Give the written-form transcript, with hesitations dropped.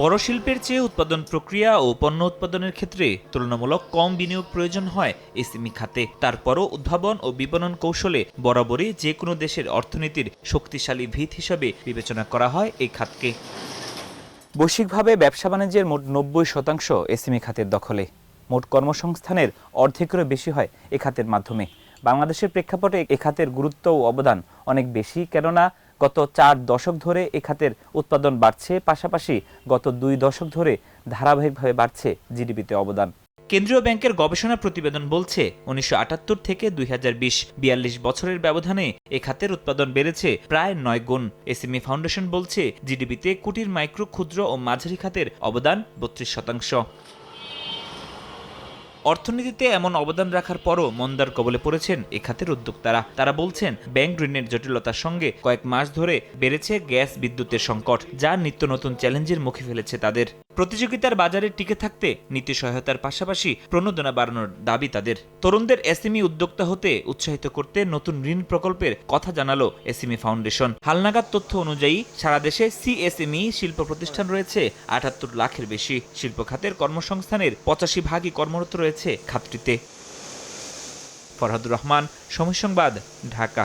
বড় শিল্পের চেয়ে উৎপাদন প্রক্রিয়া ও পণ্য উৎপাদনের ক্ষেত্রে তুলনামূলক কম বিনিয়োগ প্রয়োজন হয় এসএমই খাতে। তারপরও উদ্ভাবন ও বিপণন কৌশলে বরাবরই যে কোনো দেশের অর্থনীতির শক্তিশালী ভিত হিসাবে বিবেচনা করা হয় এই খাতকে। বৈশ্বিকভাবে ব্যবসা বাণিজ্যের মোট ৯০% এসএমই খাতের দখলে। মোট কর্মসংস্থানের অর্ধেকেরও বেশি হয় এ খাতের মাধ্যমে। বাংলাদেশের প্রেক্ষাপটে এ খাতের গুরুত্ব ও অবদান অনেক বেশি, কেননা গত ৪ দশক ধরে এ খাতের উৎপাদন বাড়ছে, পাশাপাশি গত ২ দশক ধরে ধারাবাহিকভাবে বাড়ছে জিডিপিতে অবদান। কেন্দ্রীয় ব্যাংকের গবেষণা প্রতিবেদন বলছে ১৯৭৮ থেকে ২০২০ ৪২ বছরের ব্যবধানে এ খাতের উৎপাদন বেড়েছে প্রায় ৯ গুণ। এসএমই ফাউন্ডেশন বলছে জিডিপিতে কুটির, মাইক্রো, ক্ষুদ্র ও মাঝারি খাতের অবদান ৩২%। অর্থনীতিতে এমন অবদান রাখার পরও মন্দার কবলে পড়েছেন এ খাতের উদ্যোক্তারা। তারা বলছেন ব্যাংক ঋণের জটিলতার সঙ্গে কয়েক মাস ধরে বেড়েছে গ্যাস বিদ্যুতের সংকট, যা নিত্য নতুন চ্যালেঞ্জের মুখে ফেলেছে তাদের। প্রতিযোগিতার বাজারে টিকে থাকতে নীতি সহায়তার পাশাপাশি প্রণোদনা বাড়ানোর দাবি তাদের। তরুণদের এসএমই উদ্যোক্তা হতে উৎসাহিত করতে নতুন ঋণ প্রকল্পের কথা জানালো এসএমই ফাউন্ডেশন। হালনাগাদ তথ্য অনুযায়ী সারা দেশে সিএসএমই শিল্প প্রতিষ্ঠান রয়েছে ৭৮ লাখের বেশি। শিল্প খাতের কর্মসংস্থানের ৮৫% কর্মরত রয়েছে খাতটিতে। ফরহাদুর রহমান, সময় সংবাদ, ঢাকা।